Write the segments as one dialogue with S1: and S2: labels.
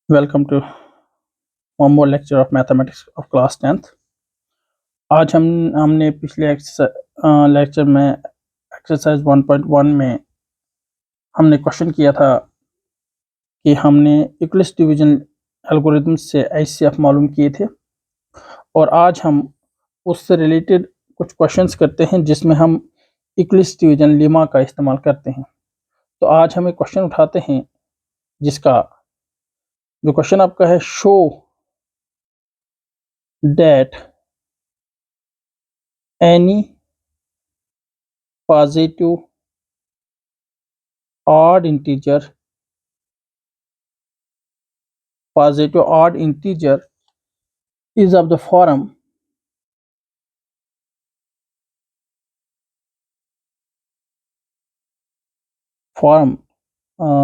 S1: Welcome to one more lecture of mathematics of class 10th। आज हमने पिछले lecture में एक्सरसाइज 1.1 में हमने क्वेश्चन किया था कि हमने यूक्लिड्स डिवीजन एल्गोरिथम से एचसीएफ मालूम किए थे, और आज हम उससे रिलेटेड कुछ क्वेश्चंस करते हैं जिसमें हम यूक्लिड्स डिवीजन लीमा का इस्तेमाल करते हैं। तो आज हम एक क्वेश्चन उठाते हैं जिसका जो क्वेश्चन आपका है, show that any positive odd integer is of the form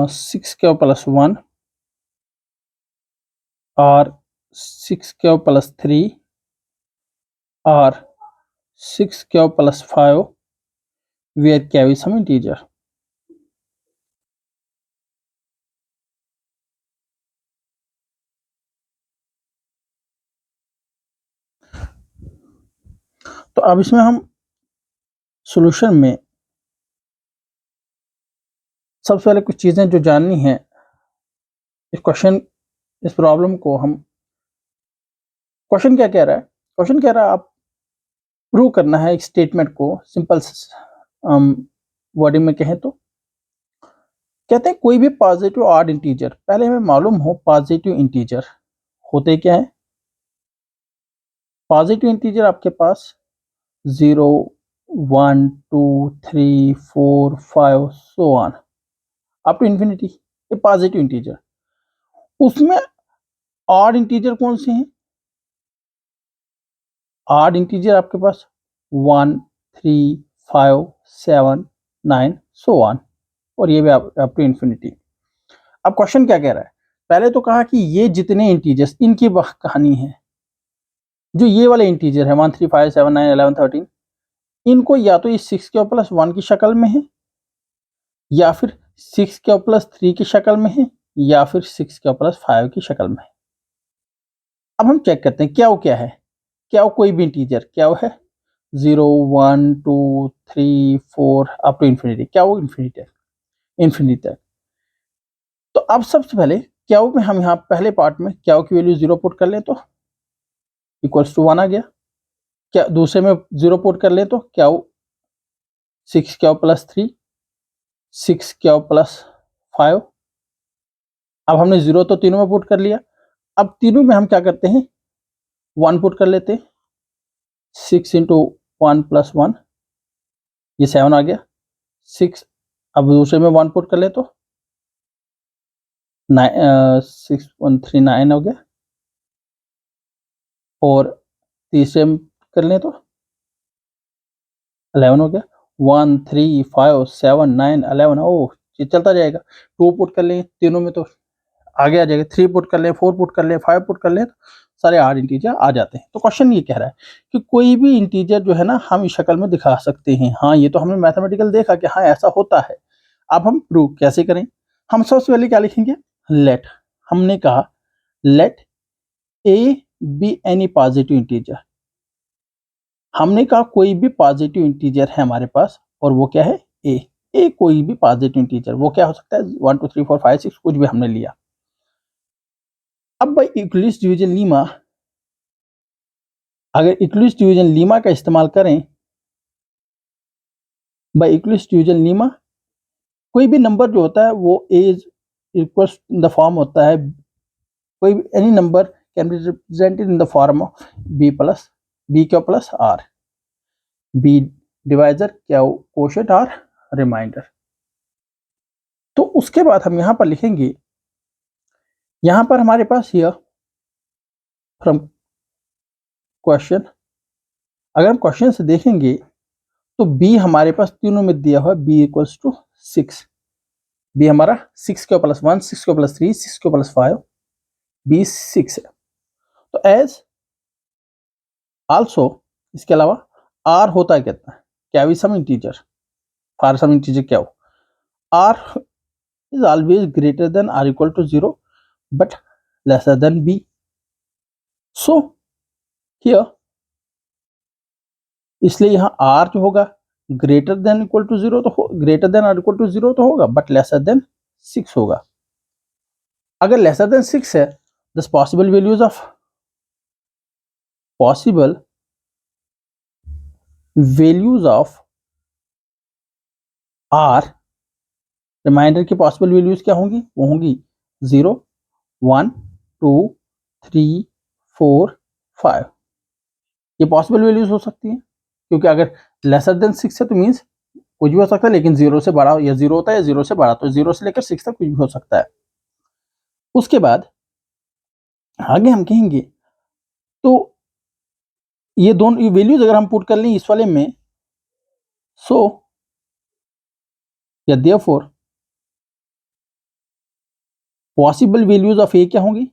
S1: 6 cube plus 1 or 6 cube plus 3 or 6 cube plus 5 where k is some integer। तो अब इसमें हम सॉल्यूशन में सबसे पहले कुछ चीजें जो जाननी है, इस प्रॉब्लम को हम क्वेश्चन क्या कह रहा है, आप प्रूव करना है एक स्टेटमेंट को। सिंपल वर्डिंग में कहें तो कहते हैं कोई भी पॉजिटिव ऑड इंटीजर, पहले हमें मालूम हो पॉजिटिव इंटीजर होते क्या है। पॉजिटिव इंटीजर आपके पास 0 1 2 3 4 5 so on up to infinity, ये पॉजिटिव इंटीजर। उसमें ऑड इंटीजर कौन से हैं? ऑड इंटीजर आपके पास 1 3 5 7 9 सो ऑन, और ये भी अप टू इंफिनिटी। अब क्वेश्चन क्या कह रहा है, पहले तो कहा कि ये जितने इंटीजर्स, इनकी कहानी है। जो ये वाले इंटीजर है 1 3 5 7 9 11 13, इनको या तो इस 6 के प्लस 1 की शक्ल में है, या फिर 6 के प्लस 3 की शक्ल में है, या फिर 6 के प्लस 5 की शक्ल में है। अब हम चेक करते हैं क्या है। क्या कोई भी इंटीजर क्या है 0 1 2 3 4 अप टू इंफिनिटी, क्या वो इंफिनिटी तक। तो अब सबसे पहले क्या में हम यहाँ पहले पार्ट में क्या की वैल्यू 0 पुट कर ले तो इक्वल्स टू 1 आ गया। क्या दूसरे में 0 पुट कर ले तो क्या 6 क्या प्लस 3 6 क्या प्लस 5। अब हमने 0 तो तीनों में पुट कर लिया। अब तीनों में हम क्या करते हैं 1 पुट कर लेते हैं। 6 इंटू 1 प्लस 1, ये 7 आ गया। 6 अब दूसरे में 1 पुट कर ले तो 6 1 3 9 हो गया, और तीसरे में कर लें तो 11 हो गया। 1 3 5 7 9 11, ओह ये चलता जाएगा। 2 पुट कर लें तीनों में तो आगे आ जाएगा। 3 पुट कर लें, 4 पुट कर लें, 5 पुट कर लें, तो सारे 8 इंटीजर आ जाते हैं। तो क्वेश्चन ये कह रहा है कि कोई भी इंटीजर जो है ना हम इस शक्ल में दिखा सकते हैं। हाँ, ये तो हमने मैथमेटिकल देखा कि हाँ ऐसा होता है। अब हम प्रूव कैसे करें? हम सबसे पहले क्या लिखेंगे, लेट। हमने कहा let a B any positive integer. हमने कहा कोई भी पॉजिटिव इंटीजर है हमारे पास, और वो क्या है ए कोई भी पॉजिटिव इंटीजर, वो क्या हो सकता है 1 2 3 4 5 6, कुछ भी हमने लिया। अब भाई यूक्लिड्स डिवीजन लीमा, अगर यूक्लिड्स डिवीजन लीमा का इस्तेमाल करें, बाय यूक्लिड्स डिवीजन लीमा कोई भी नंबर जो होता है वो is equals in the form होता है, कोई any number can be represented in the form of b q plus r, b divisor क्या कोशेंट और रिमाइंडर। तो उसके बाद हम यहां पर लिखेंगे, यहां पर हमारे पास हियर फ्रॉम क्वेश्चन, अगर हम क्वेश्चन से देखेंगे तो बी हमारे पास तीनों में दिया हुआ है, बी इक्वल्स टू 6। बी हमारा 6 के प्लस 1 6 के प्लस 3 6 के प्लस 5, बी 6 है। तो एज आल्सो, इसके अलावा आर होता है कितना, क्या भी some integer, for some integer क्या हो, r is always greater than or equal to 0, but lesser than b. So here इसलिए यहाँ r जो होगा ग्रेटर देन इक्वल टू 0 तो ग्रेटर देन और इक्वल टू 0 तो होगा, बट लेसर देन 6 होगा। अगर लेसर देन 6 है, this possible values of r, remainder की पॉसिबल वैल्यूज क्या होंगी? वो होंगी 0, 1, 2, 3, 4, 5। ये पॉसिबल वैल्यूज हो सकती हैं, क्योंकि अगर लेसर देन 6 है तो मीन्स कुछ भी हो सकता है, लेकिन 0 से बड़ा या 0 होता है या 0 से बड़ा, तो 0 से लेकर 6 तक कुछ भी हो सकता है। उसके बाद आगे हम कहेंगे, तो ये दोनों वैल्यूज अगर हम पुट कर लें इस वाले में, सो या therefore possible values of a क्या होंगी?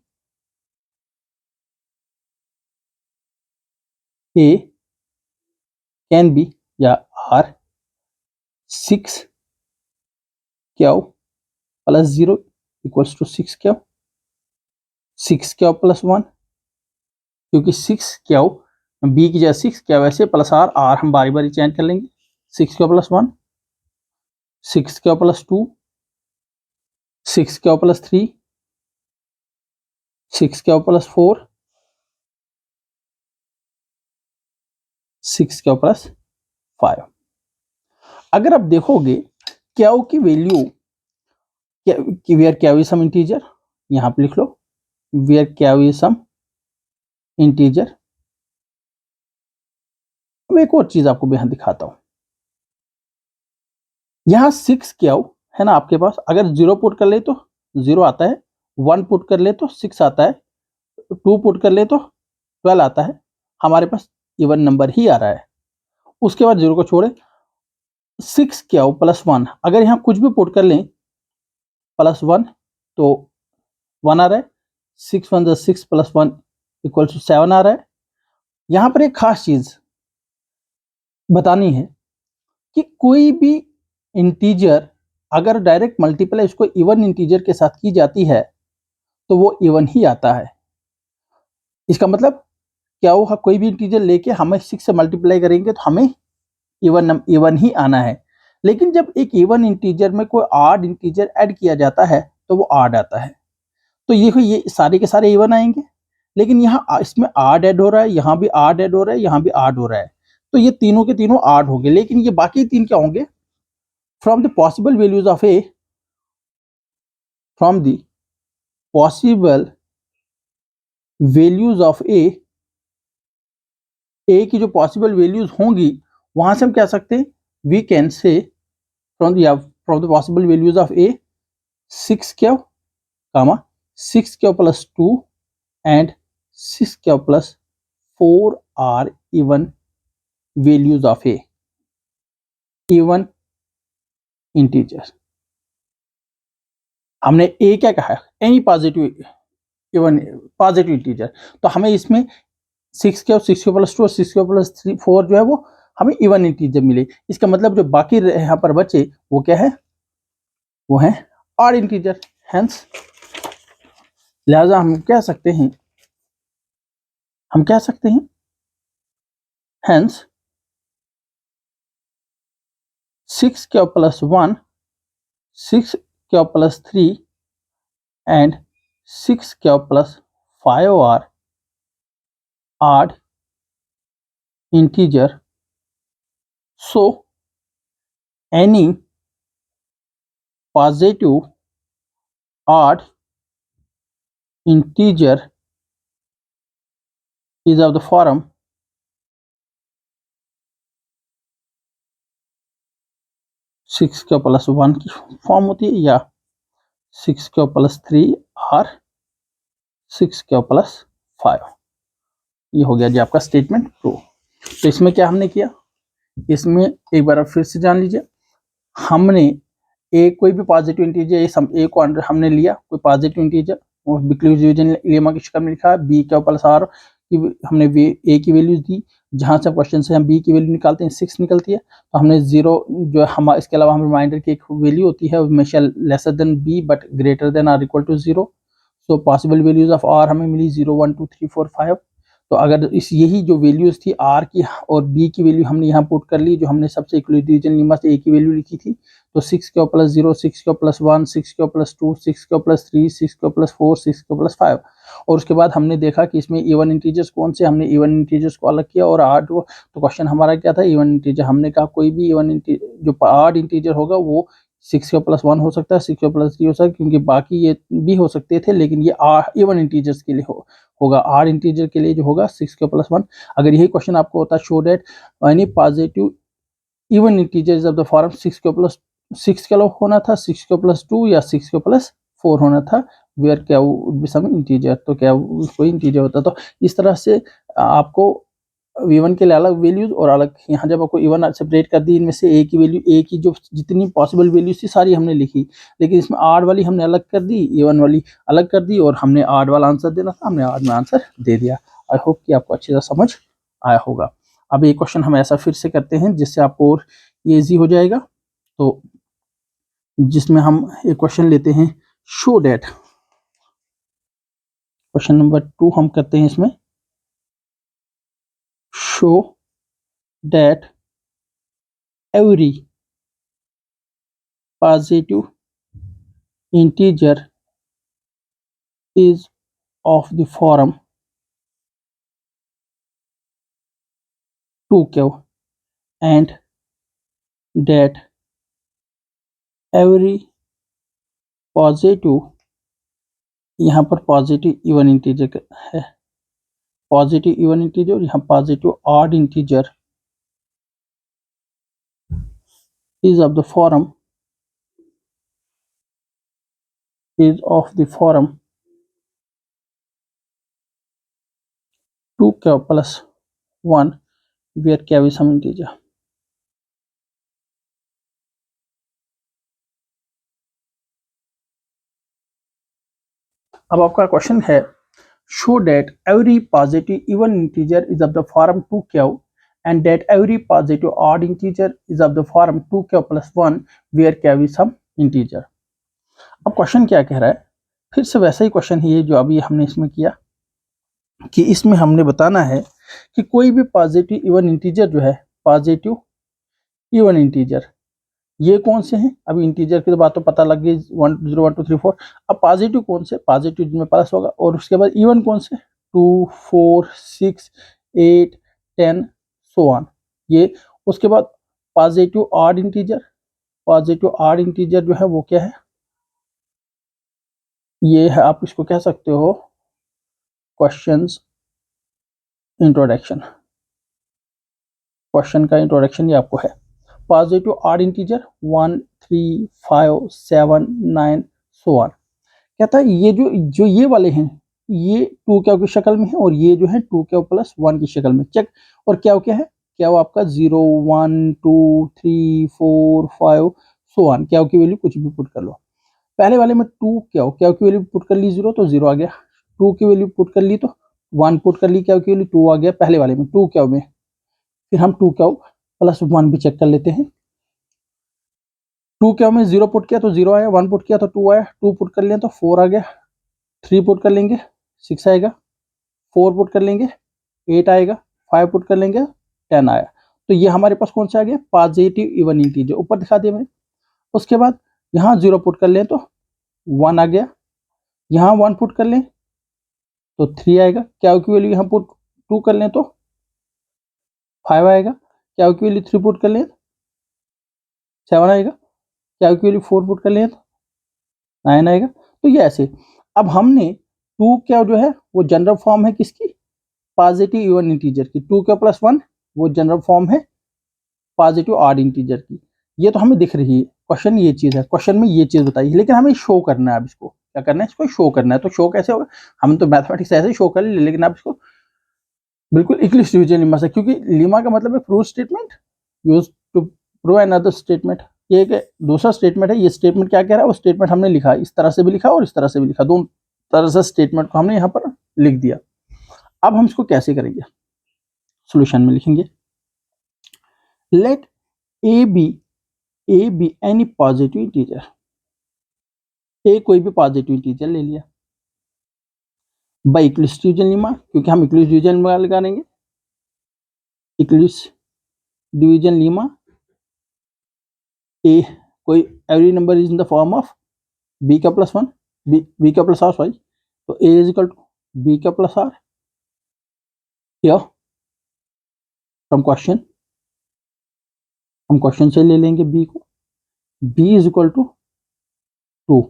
S1: ए कैन बी या are 6 q plus 0 equals to 6 q, 6 q plus 1, क्योंकि 6 क्यू बी की जगह 6 क्यू वैसे प्लस आर, आर हम बारी बारी चेंज कर लेंगे। 6 q plus 1, 6 q plus 2, 6 q plus 3, 6 q plus 4, 6 q plus 5। अगर आप देखोगे क्यू की value, where q is some integer, यहां पे लिख लो where q is some integer. मैं एक और चीज आपको यहां दिखाता हूं, यहां 6 क्यू है ना आपके पास, अगर 0 पुट कर ले तो 0 आता है, 1 पुट कर ले तो 6 आता है, 2 पुट कर ले तो 12 आता है, हमारे पास इवन नंबर ही आ रहा है। उसके बाद 0 को छोड़े 6 क्यू प्लस 1, अगर यहाँ कुछ भी पुट कर लें प्लस 1 तो 1 आ रहा है, 6 1 6 प्लस 1 इक्वल टू 7 आ रहा है। यहाँ पर एक खास चीज बतानी है कि कोई भी इंटीजर अगर डायरेक्ट मल्टीप्लाई उसको इवन इंटीजर के साथ की जाती है तो वो इवन ही आता है। इसका मतलब क्या हो, कोई भी इंटीजर लेके हमें 6 से मल्टीप्लाई करेंगे तो हमें इवन ही आना है, लेकिन जब एक इवन इंटीजर में कोई ऑड इंटीजर ऐड किया जाता है तो वो ऑड आता है। तो ये सारे के सारे इवन आएंगे, लेकिन यहाँ इसमें ऑड ऐड हो रहा है, यहाँ भी ऑड ऐड हो रहा है, यहाँ भी ऑड हो रहा है, तो ये तीनों के तीनों ऑड होंगे। लेकिन ये बाकी तीन क्या होंगे? From the possible values of a, from the possible values of a की जो पॉसिबल वैल्यूज होंगी वहां से हम कह सकते हैं, we can say from the possible values of a 6 q comma 6 q plus 2 and 6 q plus 4 are even values of a, even integer. हमने ए क्या कहा है? Any positive even positive integer, तो हमें इसमें 6 क्यू प्लस 2 6 क्यू प्लस 3 4 जो है वो हमें इवन इंटीजर मिले। इसका मतलब जो बाकी यहाँ पर बचे वो क्या है? वो है ऑड इंटीजर। हेंस लिहाजा हम कह सकते हैं hence 6 q plus 1, 6 q plus 3 and 6 q plus 5 are odd integer, so any positive odd integer is of the form 6 q plus 1 की फॉर्म होती है, या 6 क्यू प्लस 3 और 6 क्यू प्लस 5। ये हो गया जी आपका स्टेटमेंट प्रूव। तो इसमें क्या हमने किया, इसमें एक बार फिर से जान लीजिए, हमने कोई भी पॉजिटिव इंटीजर ए को हमने लिया, कोई पॉजिटिव इंटीजर बिक्लूज डिवीजन लेमा की शक्ल में लिखा है, बी क्यू प्लस आर की हमने ए की वैल्यूज दी, जहां से क्वेश्चन से हम बी की वैल्यू निकालते हैं 6 निकलती है, तो हमने 0 जो हम इसके अलावा हम रिमाइंडर की एक वैल्यू होती है हमेशा lesser than b but greater than or equal to 0, so possible values of r हमें मिली 0 1 2 3 4 5। तो अगर इस यही जो वैल्यूज थी आर की और बी की वैल्यू हमने यहाँ पुट कर ली, जो हमने सबसे इक्विलिब्रियम लेमा से ए की वैल्यू लिखी थी, तो 6 के प्लस 0, 6 के प्लस 1, 6 के प्लस 2, 6 के प्लस 3, 6 के प्लस 4, 6 के प्लस 5। और उसके बाद हमने देखा कि इसमें इवन इंटीजर्स कौन से, हमने इवन इंटीजर्स को अलग किया और आड, तो क्वेश्चन हमारा क्या था, इवन इंटीजर। हमने कहा कोई भी इवन जो आड इंटीजर होगा वो 6 के प्लस 1 हो सकता है, 6 के प्लस 3 हो सकता है, क्योंकि बाकी ये भी हो सकते थे, लेकिन ये इवन इंटीजर्स के लिए होगा। आड इंटीजर के लिए जो होगा 6 के प्लस 1। अगर यही क्वेश्चन आपको होता show that any positive even integers of the form 6 के प्लस 6 के होना था, 6 के प्लस 2 या 6 के प्लस 4 होना था, वेयर क्या वो सम इंटीजर, तो क्या कोई इंटीजर होता। तो इस तरह से आपको v1 के लिए अलग वैल्यूज और अलग, यहाँ जब आपको इवन सेपरेट कर दी, इनमें से ए की वैल्यू, ए की जो जितनी पॉसिबल वैल्यूज थी सारी हमने लिखी, लेकिन इसमें आड वाली हमने अलग कर दी, इवन वाली अलग कर दी, और हमने आड वाला आंसर देना था, हमने आड में आंसर दे दिया। आई होप कि आपको अच्छे से समझ आया होगा। अब ये क्वेश्चन हम ऐसा फिर से करते हैं जिससे आपको और ईजी हो जाएगा। तो जिसमें हम एक क्वेश्चन लेते हैं, शो डेट, क्वेश्चन नंबर 2 हम करते हैं इसमें, show that every positive integer is of the form 2q and that every positive, यहाँ पर पॉजिटिव इवन इंटीजर है, पॉजिटिव इवन इंटीजर, यहाँ positive odd integer is of the form 2k plus 1 where k is some integer। अब आपका question है, show that every positive even integer is of the form 2q and that every positive odd integer is of the form 2k plus 1 where k is some integer। अब question क्या कह रहा है, फिर से वैसा ही क्वेश्चन है ये जो अभी हमने इसमें किया, कि इसमें हमने बताना है कि कोई भी पॉजिटिव इवन इंटीजर जो है, पॉजिटिव इवन इंटीजर ये कौन से हैं। अभी इंटीजर की तो बात तो पता लग गई, 1 0 1 2 3 4। अब पॉजिटिव कौन से, पॉजिटिव जिनमें प्लस होगा, और उसके बाद इवन कौन से, 2 4 6 8 10 सो ऑन ये। उसके बाद positive odd integer, positive odd integer जो है वो क्या है, ये है, आप इसको कह सकते हो क्वेश्चंस इंट्रोडक्शन, क्वेश्चन का इंट्रोडक्शन ये आपको है। Positive odd integer 1 3 5 7 9 so on. कहता है ये जो ये वाले हैं ये 2q की शक्ल में है, और ये जो है 2q प्लस 1 की शक्ल में। चेक, और क्या क्या है, क्या आपका 0 1 2 3 4 5 सो ऑन, क्या की वैल्यू कुछ भी पुट कर लो। पहले वाले में 2q, क्या की वैल्यू पुट कर ली 0 तो 0 आ गया, 2 की वैल्यू पुट कर ली तो 1 पुट कर ली, क्या की वैल्यू 2 आ गया पहले वाले में 2q में। फिर हम 2q प्लस 1 भी चेक कर लेते हैं। 2q में 0 पुट किया तो 0 आया, 1 पुट किया तो 2 आया, 2 पुट कर लिया तो 4 आ गया, 3 पुट कर लेंगे 6 आएगा, 4 पुट कर लेंगे 8 आएगा, 5 पुट कर लेंगे 10 आया। तो ये हमारे पास कौन सा आ गया, पॉजिटिव इवन इंटीजर, ऊपर दिखा दिया मैंने। उसके बाद यहाँ 0 पुट कर लें तो 1 आ गया, यहाँ 1 पुट कर लें तो 3 आएगा, क्या की वैल्यू यहाँ पुट 2 कर लें तो 5 आएगा, क्या की वैल्यू 3 पुट कर लें 7 आएगा, क्या की वैल्यू 4 पुट कर लें तो 9 आएगा। तो ये ऐसे। अब हमने 2 क्या जो है वो जनरल फॉर्म है किसकी, पॉजिटिव इवन इंटीजर की, 2k प्लस 1 वो जनरल फॉर्म है पॉजिटिव ऑड इंटीजर की। ये तो हमें दिख रही है, क्वेश्चन ये चीज है, क्वेश्चन में ये चीज बताई है, लेकिन हमें शो करना है। अब इसको क्या करना है, इसको शो करना है। तो शो कैसे होगा, हम तो मैथमेटिक्स ऐसे ही शो कर ले, लेकिन आप इसको बिल्कुल इक्लिप्स डिवीजन लिमा से, क्योंकि लिमा का मतलब है prove statement use to prove another statement. ये एक दूसरा स्टेटमेंट है, ये स्टेटमेंट क्या कह रहा है वो स्टेटमेंट हमने लिखा, इस तरह से भी लिखा और इस तरह से भी लिखा, दोनों तरह से स्टेटमेंट को हमने यहाँ पर लिख दिया। अब हम इसको कैसे करेंगे, सॉल्यूशन में लिखेंगे, let a B any positive integer, a कोई भी पॉजिटिव इंटीजर ले लिया, बाई इक्लिप्स डिवीजन लीमा, क्योंकि हम इक्लिप्स डिवीजन लीमा लगाएंगे। इक्लिप्स डिवीजन लीमा ए, कोई every number is in the form of b का प्लस वन, बी का प्लस आर, सॉरी, तो a is equal to b का plus r. Here from question, हम question से ले लेंगे बी को, b is equal to 2।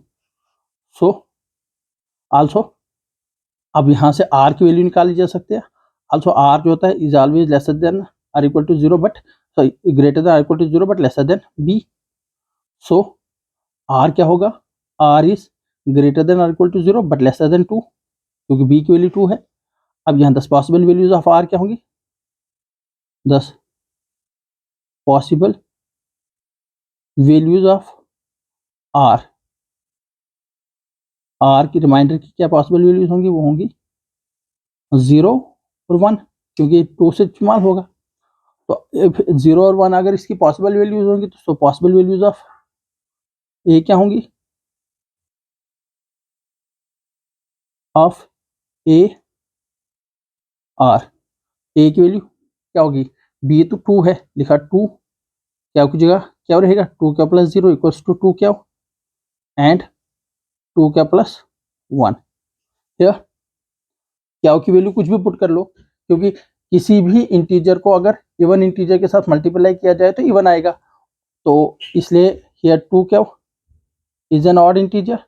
S1: So also, अब यहाँ से आर की वैल्यू निकाली जा सकती है। आल्सो आर जो होता है is always lesser than or equal to 0, but sorry greater than or equal to 0 but lesser than b. So r क्या होगा, r is greater than or equal to 0 but lesser than 2, क्योंकि B की value 2 है। अब यहाँ 10 possible values of are क्या होंगी, 10 possible values of r, r की रिमाइंडर की क्या पॉसिबल वैल्यूज होंगी, वो होंगी 0 और 1, क्योंकि 2 से इस्तेमाल होगा। तो 0 और 1 अगर इसकी पॉसिबल वैल्यूज होंगी तो पॉसिबल वैल्यूज ऑफ ए क्या होंगी, ऑफ ए आर, ए की वैल्यू क्या होगी, बी तो 2 है, लिखा 2, क्या की जगह क्या रहेगा, 2 का प्लस 0 इक्वल्स टू 2 क्या एंड 2 का प्लस 1। क्या की वैल्यू कुछ भी पुट कर लो, क्योंकि किसी भी इंटीजर को अगर इवन इंटीजर के साथ मल्टीप्लाई किया जाए तो इवन आएगा, तो इसलिए हियर 2 क्या is an odd integer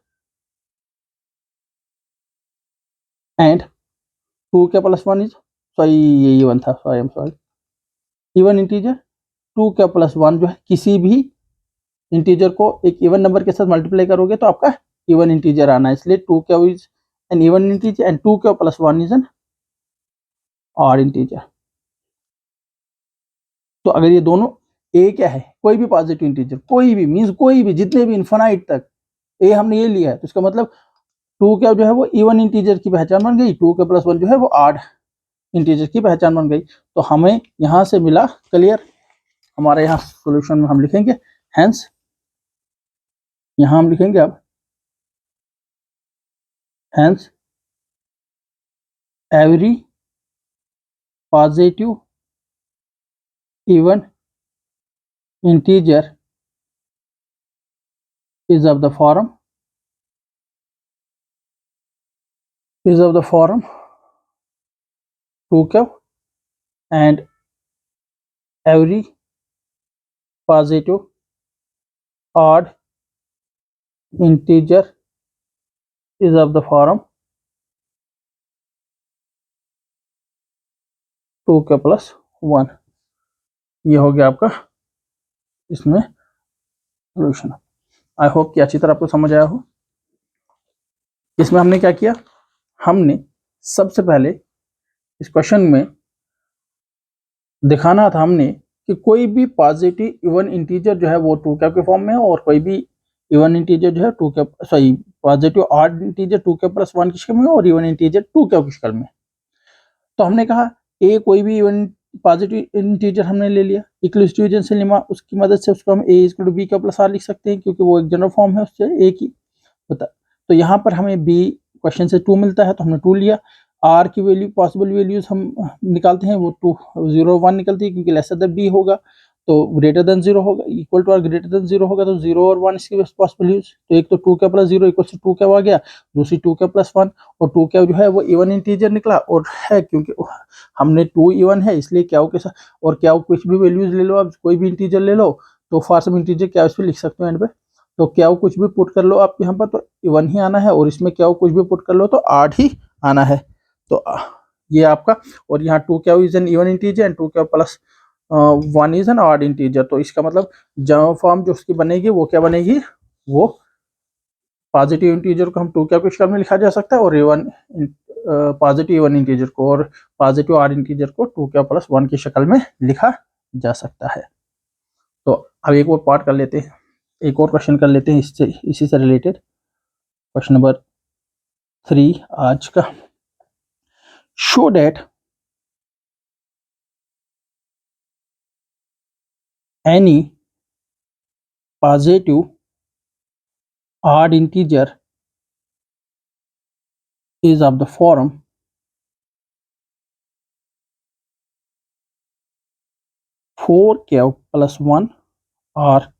S1: and 2 क्या प्लस 1 इज, सॉरी ये इवन था, sorry I am sorry, even integer 2 क्या प्लस 1 जो है, किसी भी इंटीजर को एक इवन नंबर के साथ मल्टीप्लाई करोगे तो आपका इवन इंटीजर आना है, इसलिए 2 क्या is an even integer and 2 क्या plus 1 is an odd integer. तो अगर ये दोनों ए क्या है, कोई भी पॉजिटिव इंटीजर, कोई भी मीन्स कोई भी, जितने भी इन्फिनाइट तक ए हमने ये लिया है, तो इसका मतलब 2 क्या जो है वो इवन इंटीजर की पहचान बन गई, 2 के प्लस 1 जो है वो ऑड इंटीजर की पहचान बन गई। तो हमें यहाँ से मिला क्लियर, हमारे यहाँ सॉल्यूशन में हम लिखेंगे हेंस, यहाँ हम लिखेंगे अब hence every positive even integer is of the form 2 क्या and every positive odd integer is of the form 2 के प्लस 1। ये हो गया आपका इसमें सोल्यूशन। आई होप कि अच्छी तरह आपको समझ आया हो। इसमें हमने क्या किया, हमने सबसे पहले इस क्वेश्चन में दिखाना था हमने कि कोई भी पॉजिटिव इवन इंटीजर जो है वो 2 कैप के फॉर्म में है, और कोई भी इवन इंटीजर जो है 2 cap, sorry positive odd integer 2 cap plus 1 की शक्ल में, और इवन इंटीजर 2 कैप की शक्ल में। तो हमने कहा ए कोई भी इवन पॉजिटिव इंटीजर हमने ले लिया, इक्विलिब्रियम डिवीजन से लिमा, उसकी मदद से उसको हम ए इक्वल टू बी का प्लस आर लिख सकते हैं, क्योंकि वो एक जनरल फॉर्म है उससे ए की होता। तो यहाँ पर हमें बी क्वेश्चन से 2 मिलता है, तो हमने 2 लिया। आर की वैल्यू पॉसिबल वैल्यूज हम निकालते हैं, वो 2 0 1 निकलती है, क्योंकि लेसर देन बी होगा तो ग्रेटर देन 0 होगा, इक्वल टू और ग्रेटर देन 0 होगा, तो 0 और 1 इसकी पॉसिबल वैल्यूज। तो एक तो 2 का प्लस 0 इक्वल टू 2 क्या आ गया, दूसरी 2 का प्लस 1, और 2 क्या जो है वो इवन इंटीजर निकला, और है क्योंकि हमने 2 इवन है इसलिए क्या के साथ, और क्या कुछ भी वैल्यूज ले लो, आप कोई भी इंटीजर ले लो, तो फॉर सम इंटीजर क्या इस पे लिख सकते हो एंड पे, तो क्या कुछ भी पुट कर लो आप यहाँ पर तो इवन ही आना है, और इसमें क्या कुछ भी पुट कर लो तो आठ ही आना है। तो ये आपका, और यहाँ 2 क्या is an even integer and 2 क्या plus 1 is an odd integer. तो इसका मतलब जनरल फॉर्म जो उसकी बनेगी वो क्या बनेगी, वो पॉजिटिव इंटीजर को हम 2 क्या के में लिखा जा सकता है, और इवन पॉजिटिव इवन इंटीजर को और पॉजिटिव ऑड इंटीजर को 2 क्या प्लस 1 की शक्ल में लिखा जा सकता है। तो अब एक और पार्ट कर लेते हैं, एक और क्वेश्चन कर लेते हैं इससे, इसी से रिलेटेड क्वेश्चन नंबर 3 आज का। Show that any positive odd integer is of the form 4 plus 1 or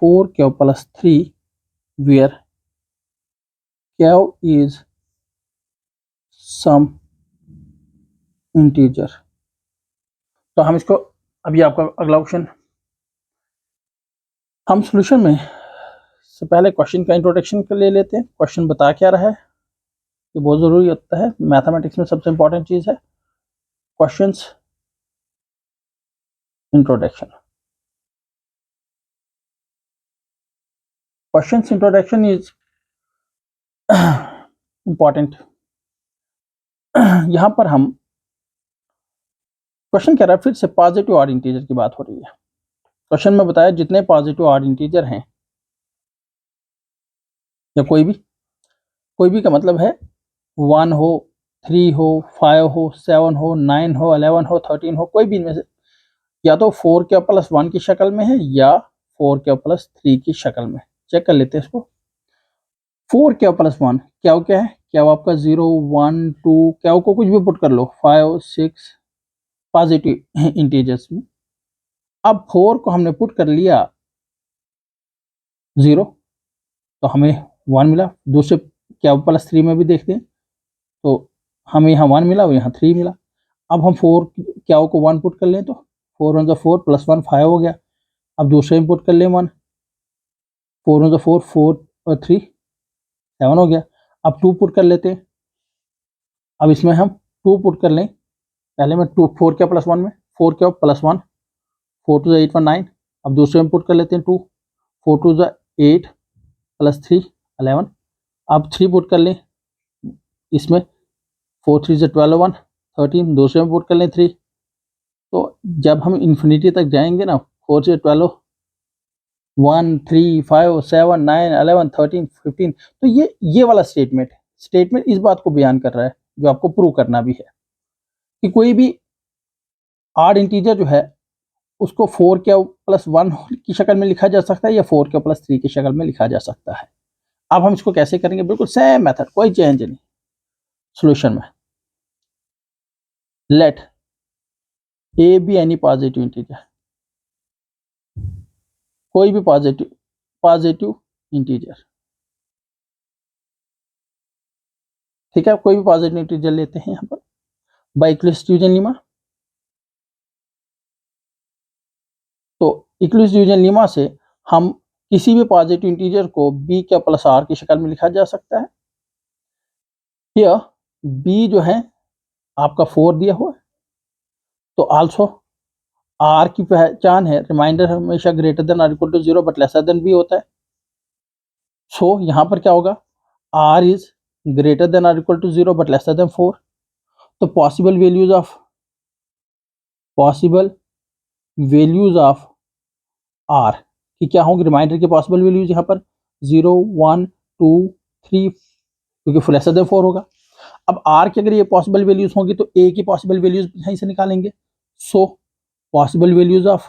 S1: 4 plus 3, where is some integer। तो हम इसको, अभी आपका अगला क्वेश्चन, हम सॉल्यूशन में से पहले क्वेश्चन का इंट्रोडक्शन ले लेते हैं। क्वेश्चन बता क्या रहा है, ये बहुत ज़रूरी होता है, मैथमेटिक्स में सबसे इंपॉर्टेंट चीज़ है questions introduction. Questions introduction is important. यहाँ पर हम क्वेश्चन कह रहा है, फिर से पॉजिटिव ऑड इंटीजर की बात हो रही है। क्वेश्चन में बताया जितने पॉजिटिव ऑड इंटीजर हैं, या कोई भी का मतलब है 1 हो, 3 हो, 5 हो, 7 हो, 9 हो, 11 हो, 13 हो, कोई भी इनमें से या तो 4 प्लस 1 की शक्ल में है या 4 प्लस 3 की शक्ल में। चेक कर लेते हैं इसको। 4 प्लस 1 क्या है, क्या आपका 0 1 2 क्या को कुछ भी पुट कर लो, 5 6 पॉजिटिव इंटीजर्स में। अब 4 को हमने पुट कर लिया 0, तो हमें 1 मिला। दूसरे क्या प्लस 3 में भी देखते हैं, तो हमें यहाँ 1 मिला और यहाँ 3 मिला। अब हम 4 क्या को 1 पुट कर लें, तो 4 1 4 प्लस 1 5 हो गया। अब दूसरे में पुट कर लें 1, 4 1 4 4 और 3 7 हो गया। अब 2 पुट कर लेते हैं। अब इसमें हम 2 पुट कर लें, पहले में 2 4 क्या प्लस 1 में 4 क्या प्लस 1, 4 2 8 1 9। अब दूसरे में पुट कर लेते हैं 2, 4 2 8 प्लस 3 11। अब 3 पुट कर लें इसमें, 4 3 12 1 13। दूसरे में पुट कर लें 3। तो जब हम इन्फिनिटी तक जाएंगे ना, 4 से 12 1 3 5 7 9 11 13 15, तो ये वाला स्टेटमेंट इस बात को बयान कर रहा है जो आपको प्रूव करना भी है कि कोई भी ऑड इंटीजर जो है उसको 4 क्या प्लस 1 की शक्ल में लिखा जा सकता है या 4 क्या प्लस 3 की शक्ल में लिखा जा सकता है। अब हम इसको कैसे करेंगे, बिल्कुल सेम मेथड, कोई चेंज नहीं। सॉल्यूशन में let a B any positive integer, कोई भी पॉजिटिव इंटीजर, ठीक है, कोई भी पॉजिटिव इंटीजर लेते हैं यहाँ पर बाय इक्विवेलेंस डिवीजन लेमा। तो इक्विवेलेंस डिवीजन लेमा से हम किसी भी पॉजिटिव इंटीजर को बी क्या प्लस आर की शक्ल में लिखा जा सकता है। यह बी जो है आपका 4 दिया हुआ है, तो आल्सो आर की पहचान है, रिमाइंडर हमेशा ग्रेटर देन और equal to 0 but lesser than b होता है। सो यहाँ पर क्या होगा, आर इज ग्रेटर देन और equal to 0 but lesser than 4। तो पॉसिबल वैल्यूज ऑफ आर की क्या होंगे, रिमाइंडर के पॉसिबल वैल्यूज यहाँ पर 0 1 2 3, क्योंकि लेसर देन 4 होगा। अब आर की अगर ये पॉसिबल वैल्यूज होंगी तो ए की पॉसिबल वैल्यूज यहीं से निकालेंगे। सो पॉसिबल वैल्यूज ऑफ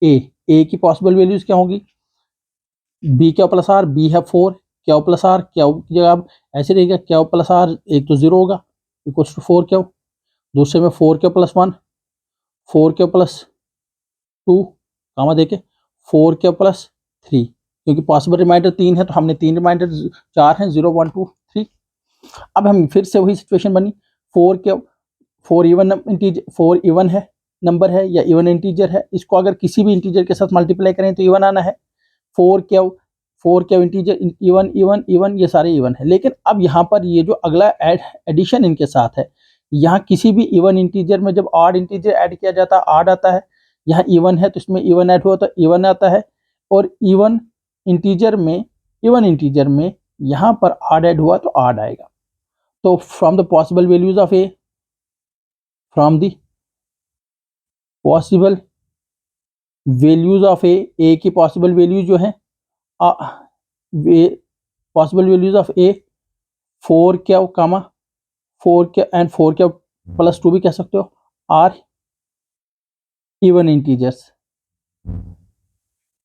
S1: ए की पॉसिबल वैल्यूज क्या होंगी, बी क्या प्लस आर, बी है 4, क्या प्लस आर, क्या की जगह अब ऐसे रहेगा, क्या प्लस आर एक तो 0 होगा इक्वल्स टू 4 क्या, दूसरे में 4 क्या प्लस 1, 4 क्या प्लस 2 कामा देके 4 क्या प्लस 3, क्योंकि पॉसिबल रिमाइंडर 3 है तो हमने 3 रिमाइंडर 4 हैं, 0 1 2 3। अब हम फिर से वही सिचुएशन बनी, 4 इवन है नंबर है या इवन इंटीजर है, इसको अगर किसी भी इंटीजर के साथ मल्टीप्लाई करें तो इवन आना है। 4 क्या इंटीजर इवन ये सारे इवन है। लेकिन अब यहाँ पर ये जो अगला एडिशन इनके साथ है, यहाँ किसी भी इवन इंटीजर में जब ऑड इंटीजर ऐड किया जाता है ऑड आता है, यहाँ इवन है तो इसमें इवन ऐड हुआ तो इवन आता है, और इवन इंटीजर में यहाँ पर ऑड ऐड हुआ तो ऑड आएगा। तो from the possible values of a, की पॉसिबल वैल्यूज जो है पॉसिबल वैल्यूज ऑफ ए 4 क्या कामा 4 क्या एंड 4 क्या प्लस 2 भी कह सकते हो, आर इवन इंटीजर्स,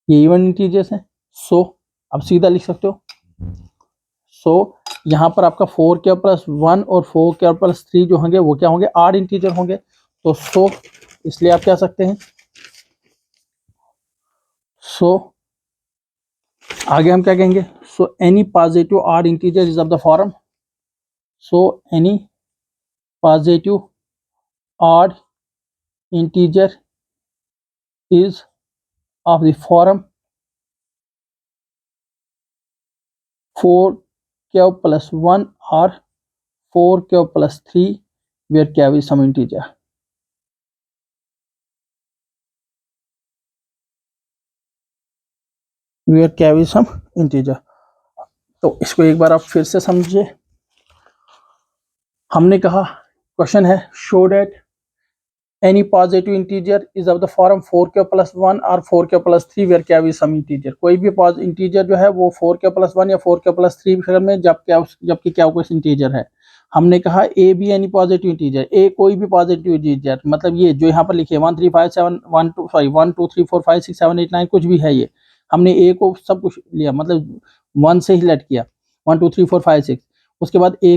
S1: ये इवन इंटीजर्स हैं। सो आप सीधा लिख सकते हो। सो यहाँ पर आपका 4k प्लस 1 और 4k प्लस 3 जो होंगे वो क्या होंगे, ऑड इंटीजर होंगे। तो सो इसलिए आप क्या सकते हैं, सो आगे हम क्या कहेंगे, सो any positive odd integer is of the form, so any positive odd integer is of the form 4k plus 1 or 4k plus 3 where k is some integer. Where k is some integer. तो इसको एक बार आप फिर से समझिए। हमने कहा question है show that any positive integer is of the form 4k plus 1 और 4k plus 3 where k is some integer। कोई भी इंटीजर जो है वो 4k plus 1 या 4k plus 3 में जबकि क्या कोई इंटीजर है। हमने कहा a B any positive integer, a कोई भी पॉजिटिव इंटीजर, मतलब ये जो यहाँ पर लिखे 1 3 5 7 1 2 3 4 5 6 7 8 9 कुछ भी है, ये हमने ए को सब कुछ लिया, मतलब 1 से ही लेट किया 1 2 3 4 5 6। उसके बाद ए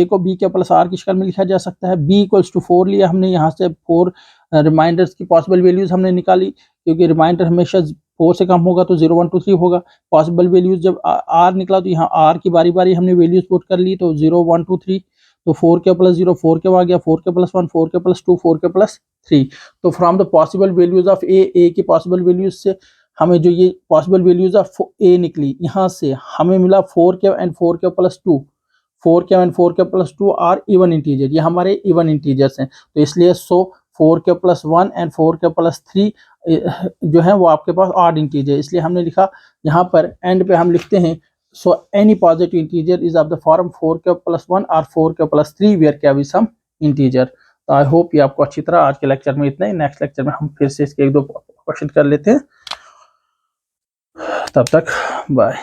S1: को बी के प्लस आर की शक्ल में लिखा जा सकता है। बी इक्वल्स टू 4 लिया हमने, यहाँ से 4 रिमाइंडर्स की पॉसिबल वैल्यूज हमने निकाली, क्योंकि रिमाइंडर हमेशा 4 से कम होगा तो 0 1 2 3 होगा। पॉसिबल वैल्यूज जब आर निकला तो यहाँ आर की बारी बारी हमने वैल्यूज पुट कर ली, तो 0 1 2 3, तो 4k प्लस 0 4k आ गया, 4k plus 1 4k plus 2 4k plus 3। तो from the possible values of a की पॉसिबल वैल्यूज से हमें जो ये पॉसिबल वैल्यूज ऑफ ए निकली, यहाँ से हमें मिला 4k and 4k plus 2, 4k and 4k plus 2 are even integer, ये हमारे इवन इंटीजर्स हैं। तो इसलिए सो 4k plus 1 and 4k plus 3 जो है वो आपके पास ऑड इंटीजर, इसलिए हमने लिखा यहाँ पर एंड पे हम लिखते हैं so any positive integer is of the form 4k plus 1 और 4k plus 3 where k is some integer. तो आई होप ये आपको अच्छी तरह, आज के लेक्चर में इतना ही। नेक्स्ट लेक्चर में हम फिर से इसके 1-2 क्वेश्चन कर लेते हैं। तब तक बाय।